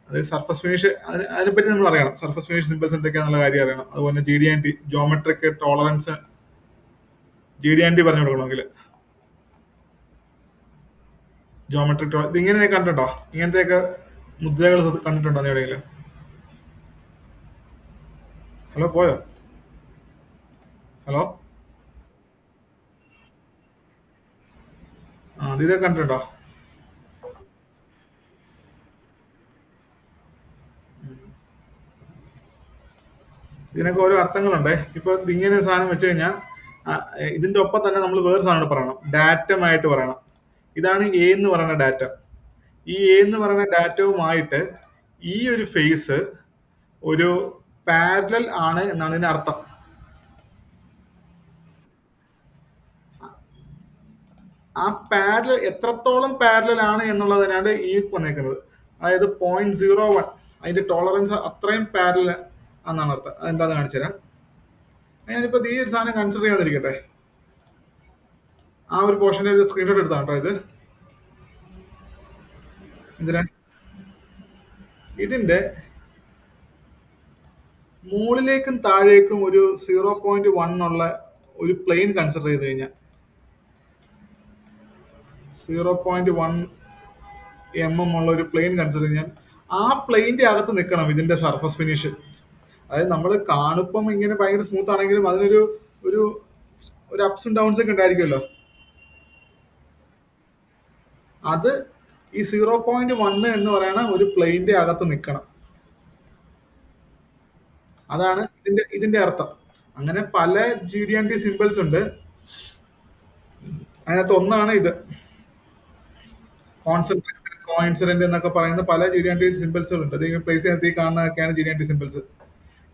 S1: അത് സർഫസ് ഫിനിഷ്, അതിനെപ്പറ്റി നമ്മൾ അറിയണം. സർഫസ് ഫിനിഷ് സിമ്പിൾസ് എന്തൊക്കെയാണെന്നുള്ള കാര്യം അറിയണം. അതുപോലെ GD&T, ജോമെട്രിക് ടോളറൻസ്, GD&T പറഞ്ഞു കൊടുക്കണമെങ്കിൽ ജോമെട്രിക് ഇത് ഇങ്ങനെ കണ്ടിട്ടുണ്ടോ? ഇങ്ങനത്തെയൊക്കെ മുദ്രകൾ കണ്ടിട്ടുണ്ടോ നീ എവിടെയെങ്കിലും? ഹലോ, പോയോ? ഹലോ, ഇതൊക്കെ കണ്ടിട്ടുണ്ടോ? ഇതിനൊക്കെ ഓരോ അർത്ഥങ്ങളുണ്ട്. ഇപ്പൊ ഇങ്ങനെ സാധനം വെച്ച് കഴിഞ്ഞാൽ ഇതിന്റെ ഒപ്പം തന്നെ നമ്മൾ വേറെ സാധനം പറയണം, ഡാറ്റമായിട്ട് പറയണം. ഇതാണ് എ എന്ന് പറയുന്ന ഡാറ്റ. ഈ എ എന്ന് പറയുന്ന ഡാറ്റവുമായിട്ട് ഈ ഒരു ഫേസ് ഒരു പാരലൽ ആണ് എന്നാണ് ഇതിന്റെ അർത്ഥം. ആ പാരലൽ എത്രത്തോളം പാരലൽ ആണ് എന്നുള്ളതിനാണ് ഈ വന്നേക്കുന്നത്. അതായത് 0.01 അതിന്റെ ടോളറൻസ് അത്രയും പാരലൽ എന്നാണ് അർത്ഥം. അതെന്താന്ന് കാണിച്ചു തരാം. ഞാനിപ്പോ ഈ ഒരു സാധനം കൺസിഡർ ചെയ്യാതിരിക്കട്ടെ. ആ ഒരു പോർഷന്റെ ഒരു സ്ക്രീൻഷോട്ട് എടുത്താണ് കേട്ടോ ഇത്. എന്തിനാ? ഇതിന്റെ മുകളിലേക്കും താഴേക്കും ഒരു 0.1 ഉള്ള ഒരു പ്ലെയിൻ കൺസിഡർ ചെയ്ത് കഴിഞ്ഞാൽ 0.1 mm ഉള്ള ഒരു പ്ലെയിൻ കൺസിഡർ കഴിഞ്ഞാൽ ആ പ്ലെയിന്റെ അകത്ത് നിൽക്കണം ഇതിന്റെ സർഫസ് ഫിനിഷ്. അതായത് നമ്മൾ കാണുമ്പം ഇങ്ങനെ ഭയങ്കര സ്മൂത്ത് ആണെങ്കിലും അതിനൊരു ഒരു ഒരു അപ്സ് ആൻഡ് ഡൗൺസ് ഒക്കെ ഉണ്ടായിരിക്കുമല്ലോ. അത് ഈ 0.1 എന്ന് പറയുന്ന ഒരു പ്ലെയിന്റെ അകത്ത് നിൽക്കണം. അതാണ് ഇതിന്റെ അർത്ഥം. അങ്ങനെ പല GD&T സിമ്പിൾസ് ഉണ്ട്. അതിനകത്ത് ഒന്നാണ് ഇത്. കോയിൻസിഡന്റ് എന്നൊക്കെ പറയുന്ന പല GD&T സിമ്പിൾസുകൾ ഉണ്ട്. അത് പ്ലേസ് ചെയ്യാൻ കാണുന്നതൊക്കെയാണ് GD&T സിമ്പിൾസ്.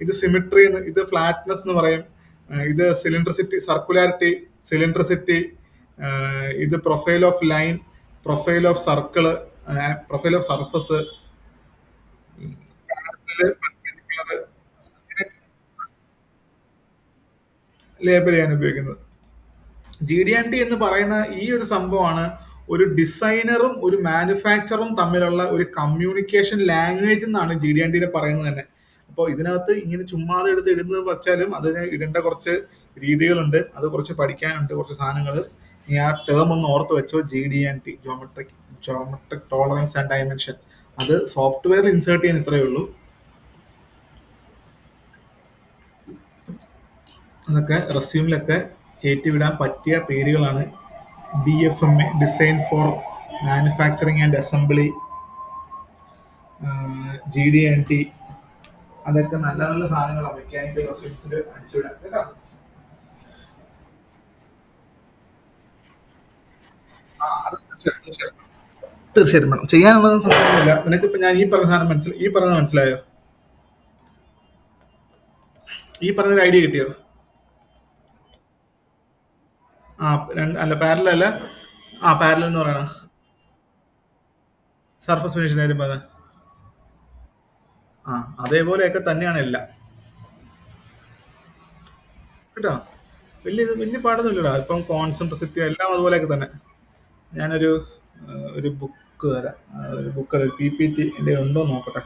S1: ഇത് സിമിട്രി, ഇത് ഫ്ലാറ്റ്നെസ് എന്ന് പറയും. ഇത് സിലിണ്ടറിസിറ്റി, സർക്കുലാരിറ്റി, സിലിണ്ടറിസിറ്റി. ഇത് profile of line, profile of circle, profile of surface. Label ചെയ്യാൻ ഉപയോഗിക്കുന്നത്. GD&T എന്ന് പറയുന്ന ഈ ഒരു സംഭവമാണ് ഒരു ഡിസൈനറും ഒരു മാനുഫാക്ചറും തമ്മിലുള്ള ഒരു കമ്മ്യൂണിക്കേഷൻ ലാംഗ്വേജ് എന്നാണ് GD&Tനെ പറയുന്നത് തന്നെ. അപ്പോൾ ഇതിനകത്ത് ഇങ്ങനെ ചുമ്മാതെ എടുത്ത് ഇടുന്നത് വെച്ചാലും അതിന് ഇടേണ്ട കുറച്ച് രീതികളുണ്ട്, അത് കുറച്ച് പഠിക്കാനുണ്ട്, കുറച്ച് സാധനങ്ങൾ. ഈ ആ ടേം ഒന്ന് ഓർത്ത് വെച്ചോ, GD&T, geometric tolerance and dimension. അത് സോഫ്റ്റ്വെയറിൽ ഇൻസേർട്ട് ചെയ്യാൻ ഇത്രയേ ഉള്ളൂ. അതൊക്കെ റെസ്യൂമിലൊക്കെ കയറ്റി വിടാൻ പറ്റിയ പേരുകളാണ്. DFMA, design for manufacturing and assembly, GD&T, അതൊക്കെ നല്ല നല്ല സാധനങ്ങളാണ് മെക്കാനിക്കൽ റെസ്യൂംസിൽ അടിച്ചുവിടാൻ കേട്ടോ. ആ, അത് തീർച്ചയായിട്ടും തീർച്ചയായിട്ടും വേണം. ചെയ്യാനുള്ളത് സംഭവമില്ല. നിനക്കിപ്പോ ഞാൻ ഈ പറഞ്ഞ മനസ്സിലായോ? ഈ പറഞ്ഞൊരു ഐഡിയ കിട്ടിയോ? ആ, അല്ല പാരലൽ അല്ല. ആ, പാരലൽ എന്ന് പറയണ സർഫസ് ഫിനിഷിന്റെ കാര്യം പറഞ്ഞ. ആ, അതേപോലെയൊക്കെ തന്നെയാണ് എല്ലാം കേട്ടോ. വലിയ പാടൊന്നുമില്ലടാ. ഇപ്പം കോൺസെൻട്രസിറ്റി എല്ലാം അതുപോലെയൊക്കെ തന്നെ. ഞാനൊരു ഒരു ബുക്ക് തരാം. ഒരു ബുക്ക്, ഒരു PPT എൻ്റെ ഉണ്ടോ എന്ന് നോക്കട്ടെ.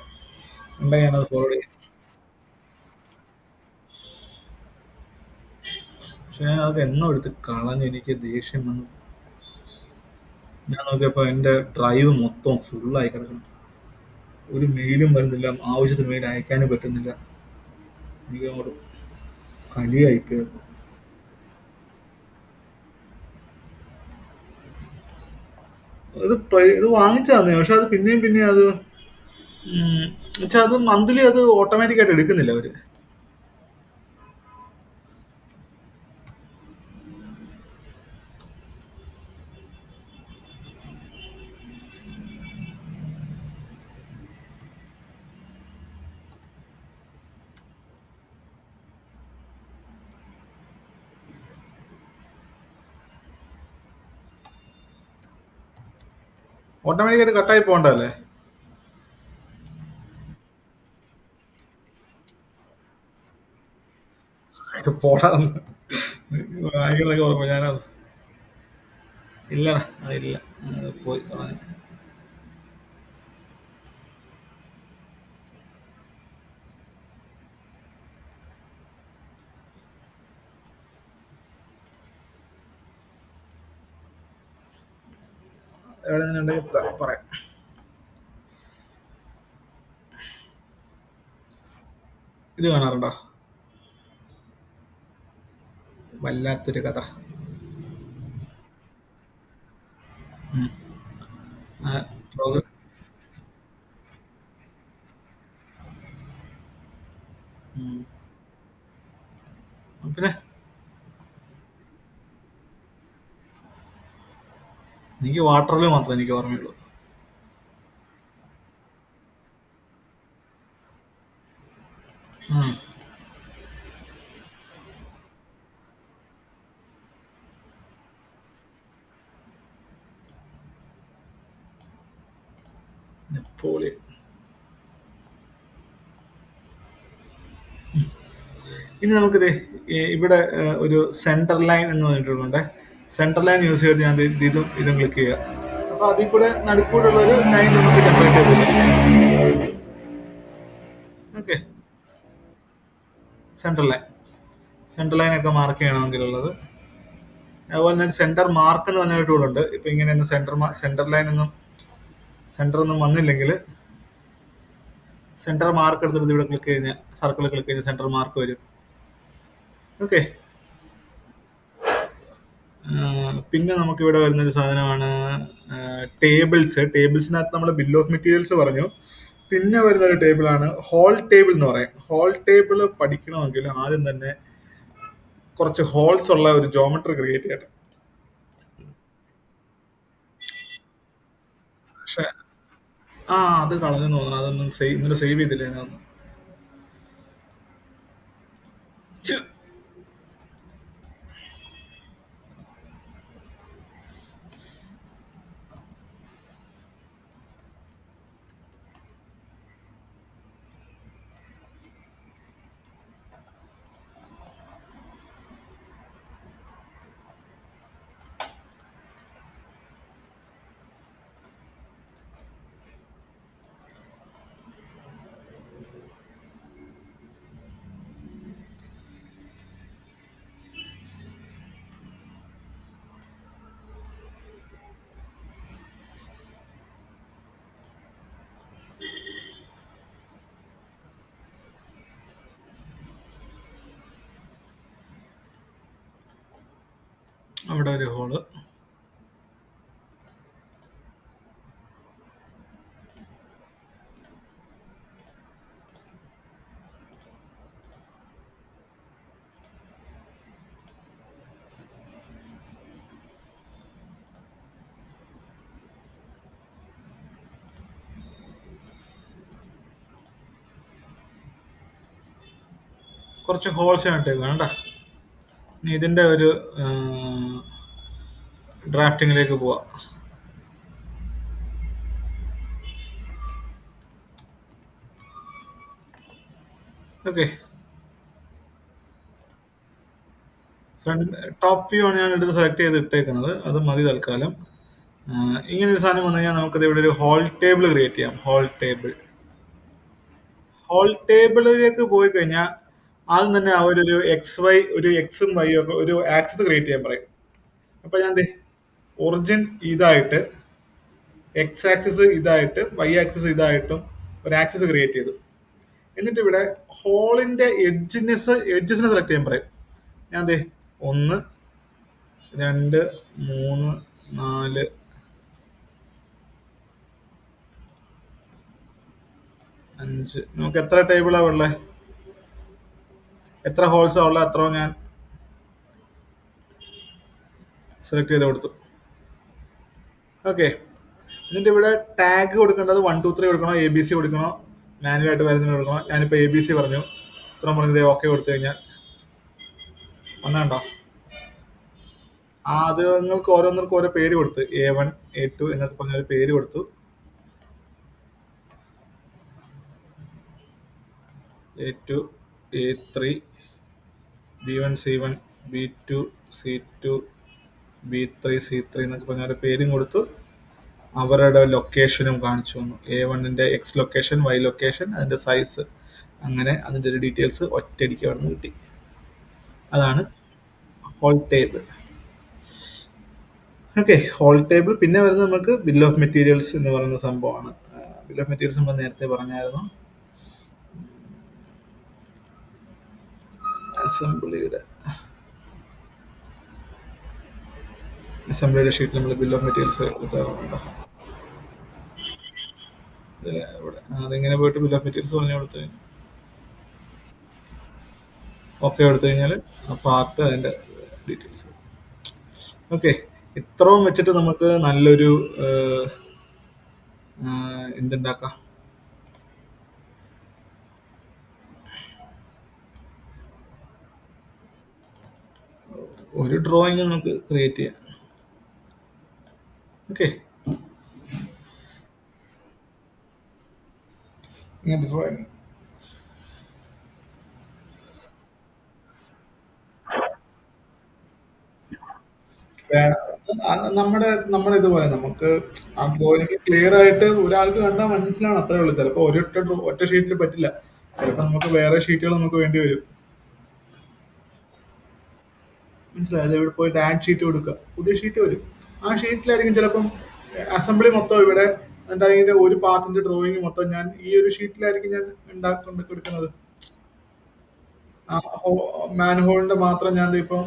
S1: ഉണ്ടെങ്കിൽ ഞാനത് ഫോർവേഡ് ചെയ്യാം. പക്ഷെ ഞാൻ അതൊക്കെ എന്നോ എടുത്ത് കളഞ്ഞ് എനിക്ക് ദേഷ്യം വന്നു. ഞാൻ നോക്കിയപ്പോൾ എൻ്റെ ഡ്രൈവ് മൊത്തം ഫുള്ളായി കിടക്കണം. ഒരു മെയിലും വരുന്നില്ല, ആവശ്യത്തിന് മെയിൽ അയക്കാനും പറ്റുന്നില്ല. എനിക്ക് അങ്ങോട്ട് കലിയായിപ്പോയി. ഇത് വാങ്ങിച്ചതാണ്, പക്ഷെ അത് പിന്നെയും അത് വെച്ചാൽ അത് മന്ത്ലി അത് ഓട്ടോമാറ്റിക് ആയിട്ട് എടുക്കുന്നില്ല അവര്. ഓട്ടോമാറ്റിക് ആയിട്ട് കട്ടായി പോകണ്ടല്ലേ? പോടാ വാങ്ങിക്കണൊക്കെ ഓർമ്മ ഞാനത് ഇല്ല, അതില്ല, പോയി കളഞ്ഞു. എവിടെ നിന്നുണ്ടെങ്കിൽ പറയാം. ഇത് കാണാറുണ്ടോ? വല്ലാത്തൊരു കഥ. ആ, പ്രോഗ്ര- ഉം. പിന്നെ എനിക്ക് വാട്ടറിൽ മാത്രമേ എനിക്ക് ഓർമ്മയുള്ളൂ. ഉം. നെപ്പോളിയൻ. ഇനി നമുക്കിത് ഇവിടെ ഒരു സെന്റർ ലൈൻ എന്ന് പറഞ്ഞിട്ടുണ്ട്. സെന്റർ ലൈൻ യൂസ് ചെയ്തിട്ട് ഞാൻ ഇതും ക്ലിക്ക് ചെയ്യുക. അപ്പൊ അതിൽ കൂടെ നടുക്കൂടുള്ള ഒരു ലൈൻ നമുക്ക് ജനറേറ്റ് ചെയ്തില്ല. ഓക്കെ, സെൻട്രൽ ലൈൻ ഒക്കെ മാർക്ക് ചെയ്യണമെങ്കിലുള്ളത്. അതുപോലെ തന്നെ സെന്റർ മാർക്ക് എന്ന് പറഞ്ഞ ടൂൾ ഉണ്ട്. ഇപ്പൊ ഇങ്ങനെ സെന്റർ ഒന്നും വന്നില്ലെങ്കിൽ സെന്റർ മാർക്ക് എടുത്തിട്ട് ഇവിടെ ക്ലിക്ക് കഴിഞ്ഞാൽ, സർക്കിൾ ക്ലിക്ക് കഴിഞ്ഞാൽ സെന്റർ മാർക്ക് വരും. ഓക്കെ. പിന്നെ നമുക്ക് ഇവിടെ വരുന്നൊരു സാധനമാണ് ടേബിൾസിനകത്ത് നമ്മൾ ബിൽ ഓഫ് മെറ്റീരിയൽസ് പറഞ്ഞു. പിന്നെ വരുന്ന ഒരു ടേബിളാണ് ഹോൾ ടേബിൾ എന്ന് പറയും. ഹോൾ ടേബിൾ പഠിക്കണമെങ്കിൽ ആദ്യം തന്നെ കുറച്ച് ഹോൾസ് ഉള്ള ഒരു ജോമെട്രി ക്രിയേറ്റ് ചെയ്യട്ടെ. പക്ഷെ അത് കളഞ്ഞെന്ന് തോന്നുന്നു. അതൊന്നും ഇന്നലെ സേവ് ചെയ്തില്ല ഞാനൊന്നും. അവിടെ ഒരു ഹോള്. കുറച്ച് ഹോൾസ് ഞാൻ ഇട്ടേക്ക് വേണ്ട. ഇനി ഇതിന്റെ ഒരു ഡ്രാഫ്റ്റിങ്ങിലേക്ക് പോവാം. ഓക്കെ, ഫ്രണ്ട് ടോപ്പ് വ്യൂ ആണ് ഞാൻ എടുത്ത് സെലക്ട് ചെയ്ത് ഇട്ടേക്കുന്നത്. അത് മതി തൽക്കാലം. ഇങ്ങനെ ഒരു സാധനം വന്നു കഴിഞ്ഞാൽ നമുക്കത് ഇവിടെ ഒരു ഹോൾ ടേബിൾ ക്രിയേറ്റ് ചെയ്യാം. ഹോൾ ടേബിളിലേക്ക് പോയി കഴിഞ്ഞാൽ ആദ്യം തന്നെ അവരൊരു ഒരു എക്സും വൈ ഒക്കെ ഒരു ആക്സിസ് ക്രിയേറ്റ് ചെയ്യാൻ പറയും. അപ്പൊ ഞാൻ ഒറിജിൻ ഇതായിട്ട്, എക്സ് ആക്സിസ് ഇതായിട്ട്, വൈ ആക്സിസ് ഇതായിട്ടും ഒരു ആക്സിസ് ക്രിയേറ്റ് ചെയ്തു. എന്നിട്ട് ഇവിടെ ഹോളിന്റെ എഡ്ജസിനെ സെലക്ട് ചെയ്യാൻ പറയും. ഞാൻ 1, 2, 3, 4, 5. നമുക്ക് എത്ര ടേബിളാ ഉള്ളത്, എത്ര ഹോൾസാ ഉള്ളത്, അത്ര ഞാൻ സെലക്ട് ചെയ്ത് കൊടുത്തു. ഓക്കെ, എന്നിട്ട് ഇവിടെ ടാഗ് കൊടുക്കേണ്ടത് 1, 2, 3 കൊടുക്കണോ, ABC കൊടുക്കണോ, മാനുവലായിട്ട് വരുന്നതിന് കൊടുക്കണോ. ഞാനിപ്പോൾ ABC പറഞ്ഞു. ഇത്ര പറഞ്ഞത് ഓക്കെ കൊടുത്തു കഴിഞ്ഞാൽ വന്നോ. അത് നിങ്ങൾക്ക് ഓരോന്നർക്കും ഓരോ പേര് കൊടുത്ത് A1, A2 എന്നൊക്കെ പറഞ്ഞൊരു പേര് കൊടുത്തു. A2, A3, B1, C1, B2, C2, B3, C3 എന്നൊക്കെ പറഞ്ഞ ഒരു പേരും കൊടുത്തു. അവരുടെ ലൊക്കേഷനും കാണിച്ചു തന്നു. A1ന്റെ എക്സ് ലൊക്കേഷൻ, വൈ ലൊക്കേഷൻ, അതിന്റെ സൈസ്, അങ്ങനെ അതിന്റെ ഒരു ഡീറ്റെയിൽസ് ഒറ്റയടിക്ക് അവിടെ നിന്ന് കിട്ടി. അതാണ് whole table. Okay, whole table. പിന്നെ വരുന്നത് നമുക്ക് ബിൽ ഓഫ് മെറ്റീരിയൽസ് എന്ന് പറയുന്ന സംഭവമാണ്. ബിൽ ഓഫ് മെറ്റീരിയൽസ് നമ്മൾ നേരത്തെ പറഞ്ഞായിരുന്നു. അസംബ്ലിയുടെ ഷീറ്റിൽ നമ്മൾ ബിൽ ഓഫ് മെറ്റീരിയൽസ് കൊടുത്താറുണ്ടോ? അതെങ്ങനെ പോയിട്ട് ബിൽ ഓഫ് മെറ്റീരിയൽസ് പറഞ്ഞു കൊടുത്തു ഓക്കെ കൊടുത്തു കഴിഞ്ഞാൽ ആ പാർട്ട് അതിന്റെ ഡീറ്റെയിൽസ്. ഓക്കെ, ഇത്രയും വെച്ചിട്ട് നമുക്ക് നല്ലൊരു എന്തുണ്ടാക്കാം, ഒരു ഡ്രോയിങ് നമുക്ക് ക്രിയേറ്റ് ചെയ്യാം. ഓക്കെ, ഇങ്ങനത്തെ ഡ്രോയിങ് നമ്മുടെ ഇതുപോലെ നമുക്ക് ആ ഡ്രോയിങ് ക്ലിയർ ആയിട്ട് ഒരാൾക്ക് കണ്ടാൽ മനസ്സിലാണ്, അത്രേ ഉള്ളൂ. ചിലപ്പോൾ ഒറ്റ ഷീറ്റിൽ പറ്റില്ല. ചിലപ്പോൾ നമുക്ക് വേറെ ഷീറ്റുകൾ നമുക്ക് വേണ്ടി വരും. മനസ്സിലായത്? ഇവിടെ പോയിട്ട് ആഡ് ഷീറ്റ് കൊടുക്കുക, പുതിയ ഷീറ്റ് വരും. ആ ഷീറ്റിലായിരിക്കും ചിലപ്പം അസംബ്ലി മൊത്തം ഇവിടെ, എന്നിട്ട് അതിന്റെ ഒരു പാർട്ടിന്റെ ഡ്രോയിങ് മൊത്തം ഞാൻ ഈ ഒരു ഷീറ്റിലായിരിക്കും ഞാൻ ഉണ്ടാക്കൊണ്ട് കൊടുക്കുന്നത്. ആ മാൻഹോളിന്റെ മാത്രം ഞാൻ ഇപ്പം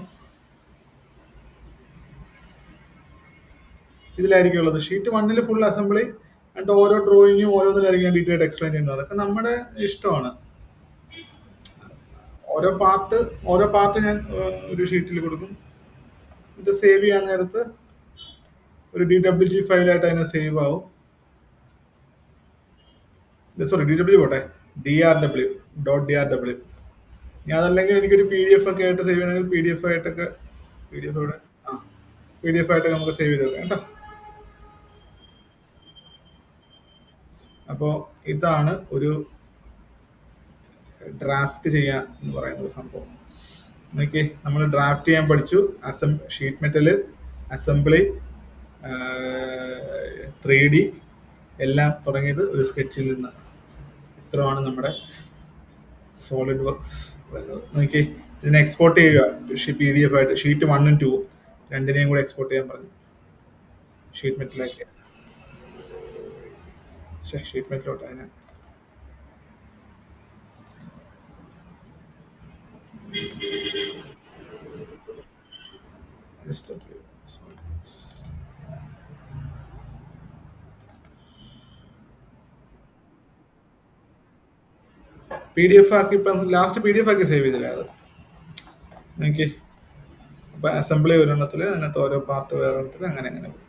S1: ഇതിലായിരിക്കും ഉള്ളത്. ഷീറ്റ് 1 ഫുൾ അസംബ്ലി, എന്നിട്ട് ഓരോ ഡ്രോയിങ്ങും ഓരോന്നിലായിരിക്കും ഞാൻ ഡീറ്റെയിൽ ആയിട്ട് എക്സ്പ്ലെയിൻ ചെയ്യുന്നത്. അതൊക്കെ നമ്മുടെ ഇഷ്ടമാണ്. ഓരോ പാർട്ട് ഞാൻ ഒരു ഷീറ്റിൽ കൊടുക്കും. ഇത് സേവ് ചെയ്യാൻ നേരത്ത് ഒരു DWG ഫയലായിട്ട് അതിനെ സേവ് ആവും. സോറി, DW പോട്ടെ, DRW. ഞാൻ അതല്ലെങ്കിൽ എനിക്കൊരു PDF ഒക്കെ ആയിട്ട് സേവ് ചെയ്യണമെങ്കിൽ PDF ആയിട്ടൊക്കെ, PDF ഇവിടെ PDF ആയിട്ടൊക്കെ നമുക്ക് സേവ് ചെയ്ത് വെക്കാം കേട്ടോ. അപ്പോൾ ഇതാണ് ഒരു ഡ്രാഫ്റ്റ് ചെയ്യാൻ എന്ന് പറയുന്നത് സംഭവം. നോക്കി, നമ്മൾ ഡ്രാഫ്റ്റ് ചെയ്യാൻ പഠിച്ചു. ഷീറ്റ് മെറ്റല്, അസംബ്ലി, 3D എല്ലാം തുടങ്ങിയത് ഒരു സ്കെച്ചിൽ നിന്ന്. ഇത്രയാണ് നമ്മുടെ സോളിഡ് വർക്ക്സ് വരുന്നത്. നോക്കി, ഇതിനെ എക്സ്പോർട്ട് ചെയ്യുക PDF ആയിട്ട്. ഷീറ്റ് 1ഉം 2ഉം രണ്ടിനെയും കൂടെ എക്സ്പോർട്ട് ചെയ്യാൻ പറഞ്ഞു. ഷീറ്റ് മെറ്റലാക്കി, ഷീറ്റ് മെറ്റലോട്ട് അതിനെ SW PDF ആക്കി ഇപ്പം ലാസ്റ്റ് PDF ആക്കി സേവ് ചെയ്തില്ല അത്. എനിക്ക് അപ്പൊ അസംബ്ലി ഒരെണ്ണത്തില് അതിനകത്ത് ഓരോ പാർട്ട് വേറെ എണ്ണത്തില് അങ്ങനെ അങ്ങനെ പോകും.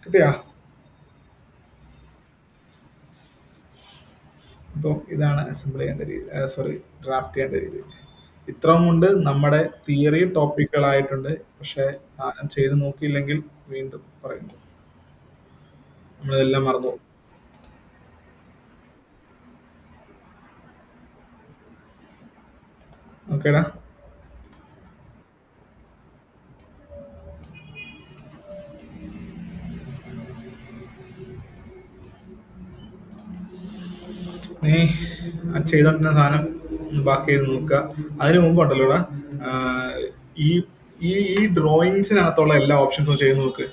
S1: കിട്ടിയാ? അപ്പോൾ ഇതാണ് അസംബിൾ ചെയ്യേണ്ട രീതി, സോറി, ഡ്രാഫ്റ്റ് ചെയ്യേണ്ട രീതി. ഇത്രയും കൊണ്ട് നമ്മുടെ തിയറി ടോപ്പിക്കുകളായിട്ടുണ്ട്. പക്ഷെ സാധനം ചെയ്ത് നോക്കിയില്ലെങ്കിൽ വീണ്ടും പറയുന്നു നമ്മളിതെല്ലാം മറന്നു പോകും. ഓക്കേടാ. നീ ചെയ്തോണ്ടിരുന്ന സാധനം ബാക്കി ചെയ്ത് നോക്കുക. അതിനു മുമ്പുണ്ടല്ലോടാ, ഈ ഈ ഈ ഡ്രോയിങ്സിനകത്തുള്ള എല്ലാ ഓപ്ഷൻസും ചെയ്ത് നോക്ക്.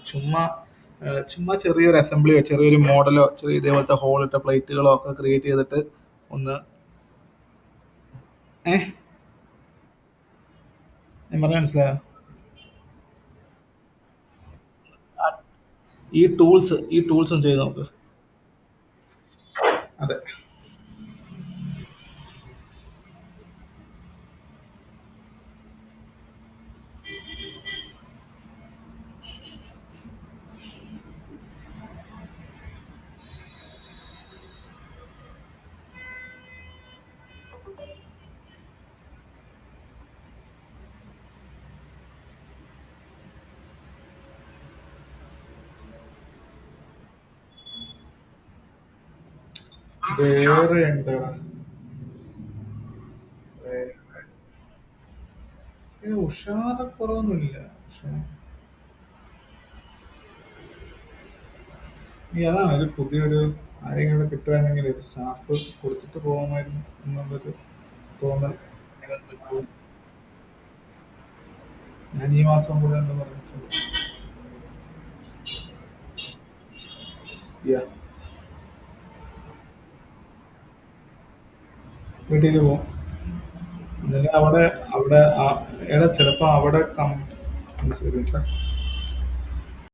S1: ചുമ്മാ ചെറിയൊരു അസംബ്ലിയോ ചെറിയൊരു മോഡലോ ചെറിയ ഇതേപോലത്തെ ഹോളിട്ട പ്ലേറ്റുകളോ ഒക്കെ ക്രിയേറ്റ് ചെയ്തിട്ട് ഒന്ന് ഏഹ് ഞാൻ പറഞ്ഞ മനസ്സിലായോ? ഈ ടൂൾസും ചെയ്ത് നോക്ക്. അതെ. വേറെ എന്താണ്? ഉഷാറക്കുറവൊന്നുമില്ല. പക്ഷെ ഈ അതാണ് ഒരു പുതിയൊരു ആരെങ്കിലും കൂടെ കിട്ടുവാണെങ്കിൽ ഒരു സ്റ്റാഫ് കൊടുത്തിട്ട് പോകാമായിരുന്നു എന്നുള്ളൊരു തോന്നൽ. ഞാൻ ഈ മാസം കൂടെ എന്ന് പറഞ്ഞിട്ടുണ്ട്. Yeah. വീട്ടിൽ പോകും. എന്നിട്ട് അവിടെ അവിടെ എടാ ചിലപ്പോ അവിടെ